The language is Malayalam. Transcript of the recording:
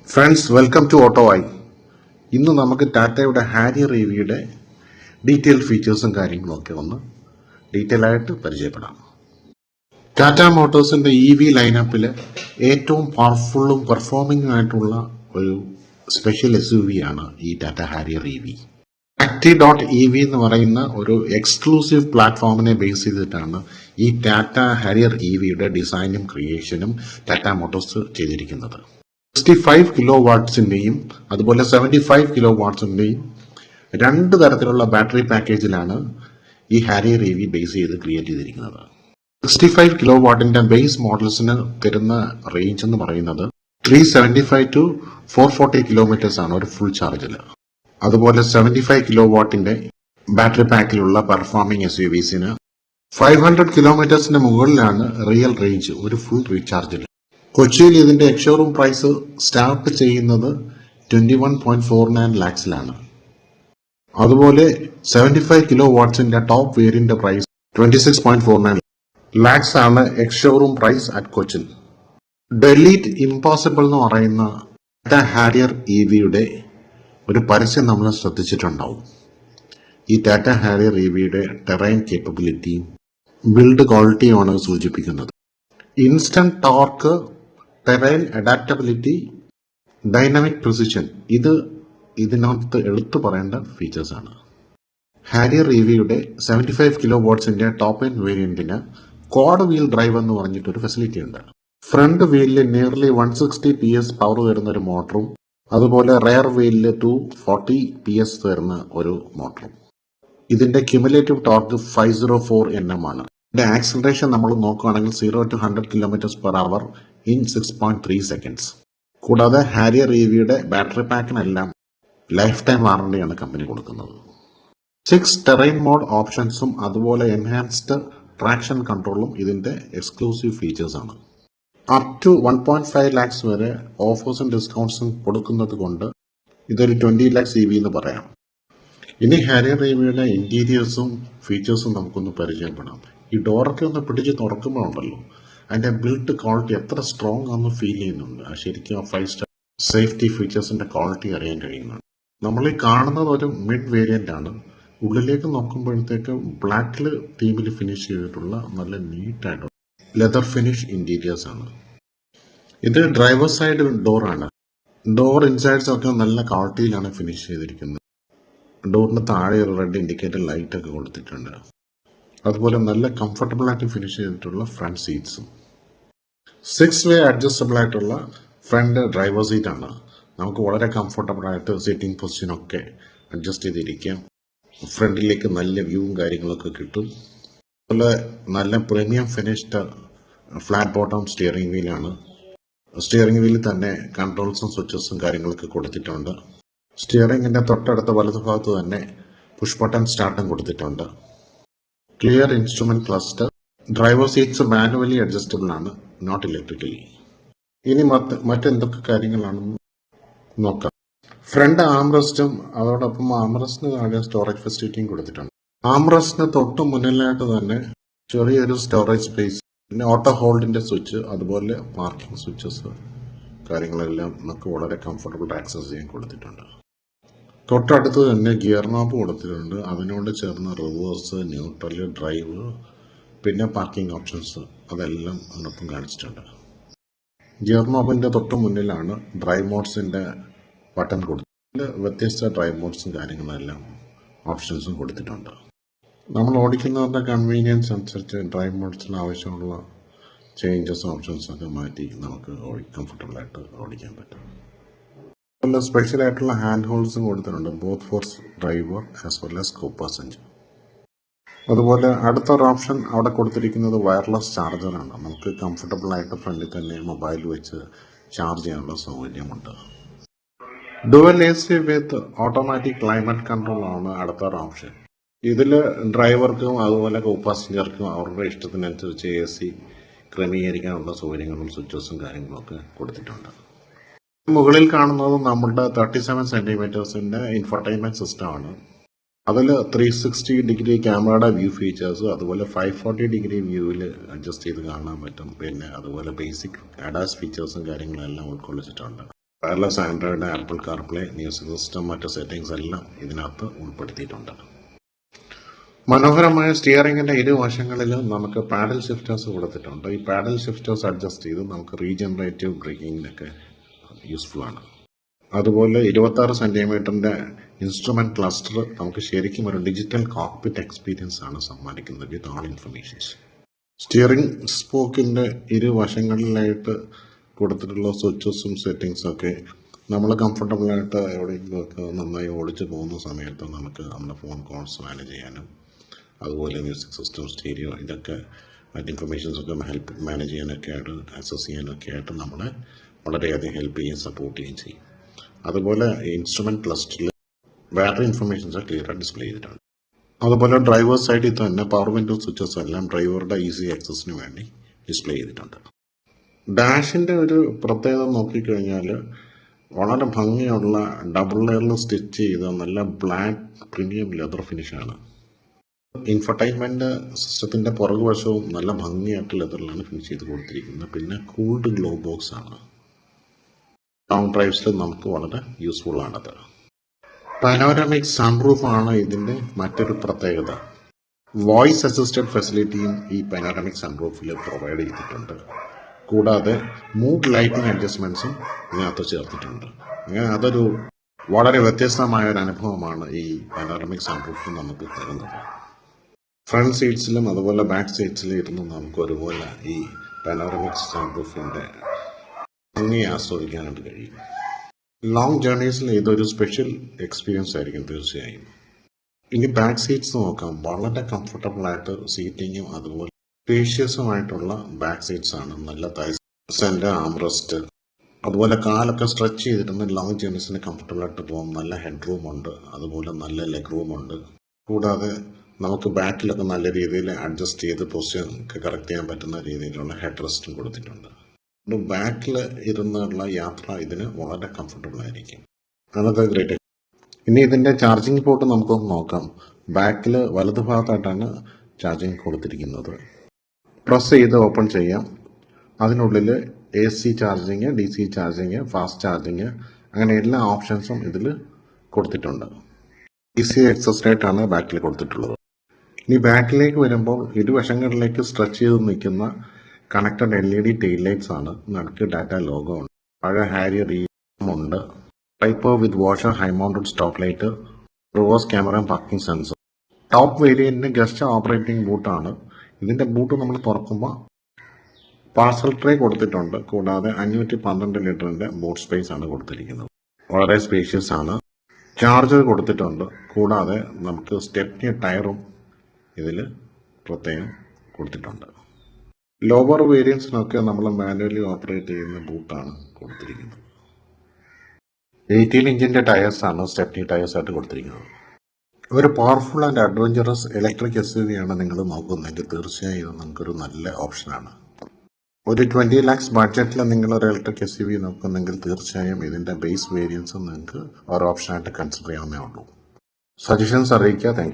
Friends, welcome to ഓട്ടോഐ. ഇന്ന് നമുക്ക് ടാറ്റയുടെ ഹാരിയർ EVയുടെ ഡീറ്റെയിൽ ഫീച്ചേഴ്സും കാര്യങ്ങളും ഒക്കെ ഒന്ന് ഡീറ്റെയിൽ ആയിട്ട് പരിചയപ്പെടാം. ടാറ്റ മോട്ടോഴ്സിന്റെ EV ലൈനപ്പിൽ ഏറ്റവും പവർഫുള്ളും പെർഫോമിംഗും ആയിട്ടുള്ള ഒരു സ്പെഷ്യൽ SUV ആണ് ഈ ടാറ്റ ഹാരിയർ EV. Acti.EV എന്ന് പറയുന്ന ഒരു എക്സ്ക്ലൂസീവ് പ്ലാറ്റ്ഫോമിനെ ബേസ് ചെയ്തിട്ടാണ് ഈ ടാറ്റ ഹാരിയർ EVയുടെ ഡിസൈനും ക്രിയേഷനും ടാറ്റ മോട്ടോഴ്സ് ചെയ്തിരിക്കുന്നത്. 65 കിലോ വാട്ട്സിന്റെയും അതുപോലെ 75 കിലോ വാട്ട്സിന്റെയും രണ്ട് തരത്തിലുള്ള ബാറ്ററി പാക്കേജിലാണ് ഈ ഹാരിയർ EV ബേസ് ചെയ്ത് ക്രിയേറ്റ് ചെയ്തിരിക്കുന്നത്. 65 കിലോ വാട്ടിന്റെ ബേസ് മോഡൽസിന് തരുന്ന റേഞ്ച് എന്ന് പറയുന്നത് 375 to 440 കിലോമീറ്റേഴ്സ് ആണ് ഒരു ഫുൾ ചാർജിൽ. അതുപോലെ 75 കിലോ വാട്ടിന്റെ ബാറ്ററി പാക്കിലുള്ള പെർഫോമിംഗ് SUVസിന് 500 കിലോമീറ്റേഴ്സിന് മുകളിലാണ് റിയൽ റേഞ്ച് ഒരു ഫുൾ റീചാർജിൽ. കൊച്ചിയിൽ ഇതിന്റെ എക്സ്ഷോറൂം പ്രൈസ് സ്റ്റാർട്ട് ചെയ്യുന്നത് 21.49 lakhsലാണ്. അതുപോലെ 75 കിലോ വാട്ട്സിന്റെ ടോപ്പ് വേരിയന്റ് പ്രൈസ് 26.49 lakhs ആണ് ex showroom price at Cochin. Delete impossible എന്ന് പറയുന്ന ടാറ്റ ഹാരിയർ EVയുടെ ഒരു പരസ്യം നമ്മൾ ശ്രദ്ധിച്ചിട്ടുണ്ടാവും. ഈ ടാറ്റ ഹാരിയർ EVയുടെ ടെറൈൻ കേപ്പബിലിറ്റിയും ബിൽഡ് ക്വാളിറ്റിയുമാണ് സൂചിപ്പിക്കുന്നത്. Instant torque, terrain adaptability, dynamic precision, ഇതിനകത്ത് എടുത്തു പറയേണ്ട ഫീച്ചേഴ്സ് ആണ്. ഹാരിയർ EVയുടെ 75 കിലോ വാട്ട്സിന്റെ ടോപ്പ് എൻഡ് വേരിയന്റിന് ക്വാഡ് വീൽ ഡ്രൈവ് എന്ന് പറഞ്ഞിട്ടൊരു ഫെസിലിറ്റി ഉണ്ട്. ഫ്രണ്ട് വീലിൽ നിയർലി 160 PS പവർ തരുന്ന ഒരു മോട്ടറും അതുപോലെ റെയർ വീലിൽ 240 PS തരുന്ന ഒരു മോട്ടറും. ഇതിന്റെ ക്യുമുലേറ്റീവ് ടോർക്ക് 504 Nm ആണ്. ഇതിന്റെ ആക്സിലറേഷൻ നമ്മൾ നോക്കുകയാണെങ്കിൽ 0 to 100 km/h in 6.3 seconds. കൂടാതെ ഹാരിയർ EVയുടെ ബാറ്ററി പാക്കിനെല്ലാം ലൈഫ് ടൈം വാറണ്ടിയാണ് കമ്പനി കൊടുക്കുന്നത്. 6 ടെറൈൻ മോഡ് ഓപ്ഷൻസും അതുപോലെ എൻഹാൻസ്ഡ് ട്രാക്ഷൻ കൺട്രോളും ഇതിന്റെ എക്സ്ക്ലൂസീവ് ഫീച്ചേഴ്സ് ആണ്. അപ് ടു 1.5 lakhs വരെ ഓഫേഴ്സും ഡിസ്കൗണ്ട്സും കൊടുക്കുന്നത് കൊണ്ട് ഇതൊരു 20 lakhs EV എന്ന് പറയാം. ഇനി ഹാരിയർ EVയുടെ ഇന്റീരിയേഴ്സും ഫീച്ചേഴ്സും നമുക്കൊന്ന് പരിചയപ്പെടാം. ഈ ഡോറൊക്കെ ഒന്ന് പിടിച്ച് തുറക്കുമ്പോഴുണ്ടല്ലോ, അതിന്റെ ബിൽഡ് ക്വാളിറ്റി എത്ര സ്ട്രോങ് ആണെന്ന് ഫീൽ ചെയ്യുന്നുണ്ട്. ശരിക്കും 5 സ്റ്റാർ സേഫ്റ്റി ഫീച്ചേഴ്സിന്റെ ക്വാളിറ്റി അറിയാൻ കഴിയുന്നുണ്ട്. നമ്മൾ ഈ കാണുന്നത് ഒരു മിഡ് വേരിയന്റ് ആണ്. ഉള്ളിലേക്ക് നോക്കുമ്പോഴത്തേക്ക് ബ്ലാക്കിൽ തീമിൽ ഫിനിഷ് ചെയ്തിട്ടുള്ള നല്ല നീറ്റായിട്ടുള്ള ലെതർ ഫിനിഷ് ഇന്റീരിയേഴ്സ് ആണ്. ഇത് ഡ്രൈവർ സൈഡ് ഡോറാണ്. ഡോർ ഇൻസൈഡ്സ് ഒക്കെ നല്ല ക്വാളിറ്റിയിലാണ് ഫിനിഷ് ചെയ്തിരിക്കുന്നത്. ഡോറിന് താഴെ ഒരു റെഡ് ഇൻഡിക്കേറ്റർ ലൈറ്റ് ഒക്കെ കൊടുത്തിട്ടുണ്ട്. അതുപോലെ നല്ല കംഫർട്ടബിൾ ആയിട്ട് ഫിനിഷ് ചെയ്തിട്ടുള്ള ഫ്രണ്ട് സീറ്റ്സും 6-way അഡ്ജസ്റ്റബിൾ ആയിട്ടുള്ള ഫ്രണ്ട് ഡ്രൈവർ സീറ്റ് ആണ്. നമുക്ക് വളരെ കംഫർട്ടബിൾ ആയിട്ട് സിറ്റിംഗ് പൊസിഷനൊക്കെ അഡ്ജസ്റ്റ് ചെയ്തിരിക്കാം. ഫ്രണ്ടിലേക്ക് നല്ല വ്യൂവും കാര്യങ്ങളൊക്കെ കിട്ടും. അതുപോലെ നല്ല premium finished flat bottom steering വീലാണ്. സ്റ്റിയറിംഗ് വീലിൽ തന്നെ കൺട്രോൾസും സ്വിച്ചസും കാര്യങ്ങളൊക്കെ കൊടുത്തിട്ടുണ്ട്. സ്റ്റിയറിംഗിന്റെ തൊട്ടടുത്ത വലതുഭാഗത്ത് തന്നെ പുഷ് ബട്ടൺ സ്റ്റാർട്ടും കൊടുത്തിട്ടുണ്ട്. Clear instrument cluster. Driver seats manually adjustable ആണ്, നോട്ട് ഇലക്ട്രിക്കലി. ഇനി മറ്റെന്തൊക്കെ കാര്യങ്ങളാണെന്ന് നോക്കാം. ഫ്രണ്ട് ആംറെസ്റ്റും അതോടൊപ്പം ആംറെസ്റ്റിന് താഴെ സ്റ്റോറേജ് ഫെസിലിറ്റിയും കൊടുത്തിട്ടുണ്ട്. ആംറെസ്റ്റിന് തൊട്ട് മുന്നിലായിട്ട് തന്നെ ചെറിയൊരു സ്റ്റോറേജ് സ്പേസ്, പിന്നെ ഓട്ടോ ഹോൾഡിന്റെ സ്വിച്ച്, അതുപോലെ പാർക്കിംഗ് സ്വിച്ചസ് കാര്യങ്ങളെല്ലാം നമുക്ക് വളരെ കംഫർട്ടബിൾ ആക്സസ് ചെയ്യാൻ കൊടുത്തിട്ടുണ്ട്. തൊട്ടടുത്ത് തന്നെ ഗിയർ നോബ് കൊടുത്തിട്ടുണ്ട്. അതിനോട് ചേർന്ന് റിവേഴ്സ്, ന്യൂട്രൽ, ഡ്രൈവ്, പിന്നെ പാർക്കിംഗ് ഓപ്ഷൻസ് അതെല്ലാം അതിനൊപ്പം കാണിച്ചിട്ടുണ്ട്. ഗിയർ നോബിന്റെ തൊട്ട് മുന്നിലാണ് ഡ്രൈവ് മോഡ്സിന്റെ ബട്ടൺ കൊടുത്തിട്ടുണ്ട്. വ്യത്യസ്ത ഡ്രൈവ് മോഡ്സും കാര്യങ്ങളെല്ലാം ഓപ്ഷൻസും കൊടുത്തിട്ടുണ്ട്. നമ്മൾ ഓടിക്കുന്നവരുടെ കൺവീനിയൻസ് അനുസരിച്ച് ഡ്രൈവ് മോഡ്സിന് ആവശ്യമുള്ള ചേഞ്ചസ് ഓപ്ഷൻസ് ഒക്കെ മാറ്റി നമുക്ക് കംഫർട്ടബിൾ ആയിട്ട് ഓടിക്കാൻ പറ്റും. സ്പെഷ്യൽ ആയിട്ടുള്ള ഹാൻഡ് ഹോൾഡ്സും കൊടുത്തിട്ടുണ്ട്, both for driver as well as co passenger. അതുപോലെ അടുത്തൊരു ഓപ്ഷൻ അവിടെ കൊടുത്തിരിക്കുന്നത് വയർലെസ് ചാർജറാണ്. നമുക്ക് കംഫർട്ടബിൾ ആയിട്ട് ഫ്രണ്ടിൽ തന്നെ മൊബൈൽ വെച്ച് ചാർജ് ചെയ്യാനുള്ള സൗകര്യമുണ്ട്. ഡുവൽ AC വിത്ത് ഓട്ടോമാറ്റിക് ക്ലൈമറ്റ് കൺട്രോൾ ആണ് അടുത്തൊരു ഓപ്ഷൻ. ഇതിൽ ഡ്രൈവർക്കും അതുപോലെ കോ പാസഞ്ചർക്കും അവരുടെ ഇഷ്ടത്തിനനുസരിച്ച് AC ക്രമീകരിക്കാനുള്ള സൗകര്യങ്ങളും സ്വിച്ചസും കാര്യങ്ങളൊക്കെ കൊടുത്തിട്ടുണ്ട്. മുകളിൽ കാണുന്നത് നമ്മുടെ 37 സെന്റിമീറ്റേഴ്സിന്റെ ഇൻഫോർടൈൻമെന്റ് സിസ്റ്റം ആണ്. അതിൽ 360 ക്യാമറയുടെ വ്യൂ ഫീച്ചേഴ്സ്, അതുപോലെ 540 വ്യൂവിൽ അഡ്ജസ്റ്റ് ചെയ്ത് കാണാൻ പറ്റും. പിന്നെ അതുപോലെ ബേസിക് ADAS ഫീച്ചേഴ്സും കാര്യങ്ങളെല്ലാം ഉൾക്കൊള്ളിച്ചിട്ടുണ്ട്. Wireless Android, Apple CarPlay, music system, മറ്റ് സെറ്റിംഗ്സ് എല്ലാം ഇതിനകത്ത് ഉൾപ്പെടുത്തിയിട്ടുണ്ട്. മനോഹരമായ സ്റ്റിയറിംഗിന്റെ ഇരുവശങ്ങളിലും നമുക്ക് പാഡൽ ഷിഫ്റ്റേഴ്സ് കൊടുത്തിട്ടുണ്ട്. ഈ പാഡൽ ഷിഫ്റ്റേഴ്സ് അഡ്ജസ്റ്റ് ചെയ്ത് നമുക്ക് റീജനറേറ്റീവ് ബ്രേക്കിങ്ങിനൊക്കെ യൂസ്ഫുൾ ആണ്. അതുപോലെ 26 സെന്റിമീറ്ററിന്റെ ഇൻസ്ട്രുമെന്റ് ക്ലസ്റ്റർ നമുക്ക് ശരിക്കും ഒരു ഡിജിറ്റൽ കോക്പിറ്റ് എക്സ്പീരിയൻസ് ആണ് സമ്മാനിക്കുന്നത് വിത്ത് ഓൾ ഇൻഫർമേഷൻസ്. സ്റ്റിയറിംഗ് സ്പോക്കിന്റെ ഇരുവശങ്ങളിലായിട്ട് കൊടുത്തിട്ടുള്ള സ്വിച്ചസും സെറ്റിംഗ്സും ഒക്കെ നമ്മൾ കംഫർട്ടബിൾ ആയിട്ട് എവിടെയെങ്കിലുമൊക്കെ നന്നായി ഓടിച്ചു പോകുന്ന സമയത്ത് നമുക്ക് നമ്മുടെ ഫോൺ കോൾസ് മാനേജ് ചെയ്യാനും അതുപോലെ മ്യൂസിക് സിസ്റ്റം, സ്റ്റീരിയോ, ഇതൊക്കെ മറ്റ് ഇൻഫർമേഷൻസ് ഒക്കെ മാനേജ് ചെയ്യാനൊക്കെ ആയിട്ട് ആക്സസ് ചെയ്യാനൊക്കെ ആയിട്ട് നമ്മളെ വളരെയധികം ഹെൽപ്പ് ചെയ്യുകയും സപ്പോർട്ട് ചെയ്യുകയും ചെയ്യും. അതുപോലെ ഇൻസ്ട്രുമെന്റ് ക്ലസ്റ്ററിൽ ബാറ്ററി ഇൻഫർമേഷൻസ് ക്ലിയർ ആയിട്ട് ഡിസ്പ്ലേ ചെയ്തിട്ടുണ്ട്. അതുപോലെ ഡ്രൈവർ സൈഡിൽ തന്നെ പവർ വിൻഡോ സ്വിച്ചസ് എല്ലാം ഡ്രൈവറുടെ ഈസി ആക്സസിന് വേണ്ടി ഡിസ്പ്ലേ ചെയ്തിട്ടുണ്ട്. ഡാഷിന്റെ ഒരു പ്രത്യേകത നോക്കിക്കഴിഞ്ഞാൽ വളരെ ഭംഗിയുള്ള ഡബിൾ ലെയറിൽ സ്റ്റിച്ച് ചെയ്ത നല്ല ബ്ലാക്ക് പ്രീമിയം ലെതർ ഫിനിഷാണ്. ഇൻഫർടൈൻമെന്റ് സിസ്റ്റത്തിന്റെ പുറകുവശവും നല്ല ഭംഗിയായിട്ട് ലെതറിലാണ് ഫിനിഷ് ചെയ്ത് കൊടുത്തിരിക്കുന്നത്. പിന്നെ കൂൾഡ് ഗ്ലോ ബോക്സ് ആണ്. ലോങ് ഡ്രൈവ്സിൽ നമുക്ക് വളരെ യൂസ്ഫുൾ ആണത്. പനോരമിക് സൺറൂഫ് ആണ് ഇതിന്റെ മറ്റൊരു പ്രത്യേകത. വോയിസ് അസിസ്റ്റഡ് ഫെസിലിറ്റിയും ഈ പനോരമിക് സൺറൂഫിൽ പ്രൊവൈഡ് ചെയ്തിട്ടുണ്ട്. കൂടാതെ മൂഡ് ലൈറ്റിംഗ് അഡ്ജസ്റ്റ്മെന്റ്സും ഇതിനകത്ത് ചേർത്തിട്ടുണ്ട്. അങ്ങനെ അതൊരു വളരെ വ്യത്യസ്തമായ ഒരു അനുഭവമാണ് ഈ പനോരമിക് സൺറൂഫ് നമുക്ക് തരുന്നത്. ഫ്രണ്ട് സീറ്റ്സിലും അതുപോലെ ബാക്ക് സീറ്റ്സിലും ഇരുന്ന് നമുക്ക് ഒരുപോലെ ഈ പനോരമിക് സൺറൂഫിന്റെ ഭംഗി ആസ്വദിക്കാനായിട്ട് കഴിയും. ലോങ് ജേർണീസിൽ ഇതൊരു സ്പെഷ്യൽ എക്സ്പീരിയൻസ് ആയിരിക്കും തീർച്ചയായും. ഇനി ബാക്ക് സീറ്റ്സ് നോക്കാം. വളരെ കംഫർട്ടബിൾ ആയിട്ട് സീറ്റിങ്ങും അതുപോലെ സ്പേഷ്യസുമായിട്ടുള്ള ബാക്ക് സീറ്റ്സ് ആണ്. നല്ല സെന്റർ ആംറെസ്റ്റ്, അതുപോലെ കാലൊക്കെ സ്ട്രെച്ച് ചെയ്തിരുന്ന ലോങ് ജേർണീസിന് കംഫർട്ടബിൾ ആയിട്ട് പോകും. നല്ല ഹെഡ് റൂം ഉണ്ട്, അതുപോലെ നല്ല ലെഗ് റൂം ഉണ്ട്. കൂടാതെ നമുക്ക് ബാക്കിലൊക്കെ നല്ല രീതിയിൽ അഡ്ജസ്റ്റ് ചെയ്ത് പൊസിഷൻ ഒക്കെ കറക്റ്റ് ചെയ്യാൻ പറ്റുന്ന രീതിയിലുള്ള ഹെഡ് റെസ്റ്റും കൊടുത്തിട്ടുണ്ട്. ബാക്കിൽ ഇരുന്നുള്ള യാത്ര ഇതിന് വളരെ കംഫർട്ടബിൾ ആയിരിക്കും. അതൊക്കെ ഗ്രേറ്റ്. ഇനി ഇതിന്റെ ചാർജിങ് പോർട്ട് നമുക്കൊന്ന് നോക്കാം. ബാക്കിൽ വലതുഭാഗത്തായിട്ടാണ് ചാർജിങ് കൊടുത്തിരിക്കുന്നത്. പ്രസ് ചെയ്ത് ഓപ്പൺ ചെയ്യാം. അതിനുള്ളിൽ AC charging, DC charging, fast charging, അങ്ങനെ എല്ലാ ഓപ്ഷൻസും ഇതിൽ കൊടുത്തിട്ടുണ്ട്. DC എക്സസ് ആണ് ബാക്കിൽ കൊടുത്തിട്ടുള്ളത്. ഇനി ബാക്കിലേക്ക് വരുമ്പോൾ ഇരുവശങ്ങളിലേക്ക് സ്ട്രെച്ച് ചെയ്ത് നിൽക്കുന്ന കണക്റ്റഡ് LED ടെയിൽ ലൈറ്റ്സ് ആണ്. നടുക്ക് ടാറ്റ ലോഗോ ഉണ്ട്. പഴയ ഹാരിയർ ഉണ്ട്. Type with washer, high mounted stop light, reverse camera, parking sensor. Top വേരിയന്റിന് ഗസ്റ്റ് ഓപ്പറേറ്റിംഗ് ബൂട്ടാണ്. ഇതിന്റെ ബൂട്ട് നമ്മൾ തുറക്കുമ്പോൾ പാർസൽ ട്രേ കൊടുത്തിട്ടുണ്ട്. കൂടാതെ 512 ലിറ്ററിന്റെ ബൂട്ട് സ്പേസ് ആണ് കൊടുത്തിരിക്കുന്നത്. വളരെ സ്പേഷ്യസ് ആണ്. ചാർജർ കൊടുത്തിട്ടുണ്ട്. കൂടാതെ നമുക്ക് സ്റ്റെപ്നി ടയറും ഇതിൽ പ്രത്യേകം കൊടുത്തിട്ടുണ്ട്. ലോവർ വേരിയൻസിനൊക്കെ നമ്മൾ മാനുവലി ഓപ്പറേറ്റ് ചെയ്യുന്ന ബൂട്ടാണ് കൊടുത്തിരിക്കുന്നത്. 18 ഇഞ്ചിന്റെ ടയേഴ്സ് ആണ് സ്റ്റെപ്നി ടയേഴ്സ് ആയിട്ട് കൊടുത്തിരിക്കുന്നത്. ഒരു powerful and adventurous electric SUV ആണ് നിങ്ങൾ നോക്കുന്നതെങ്കിൽ തീർച്ചയായും ഇത് നിങ്ങൾക്കൊരു നല്ല ഓപ്ഷനാണ്. ഒരു 20 lakhs ബഡ്ജറ്റിൽ നിങ്ങൾ ഒരു ഇലക്ട്രിക് SUV നോക്കുന്നെങ്കിൽ തീർച്ചയായും ഇതിന്റെ ബേസ് വേരിയൻസ് നിങ്ങൾക്ക് ഒരു ഓപ്ഷനായിട്ട് കൺസിഡർ ചെയ്യാവുന്നേ ഉള്ളൂ. സജഷൻസ് അറിയിക്കുക. Thank you.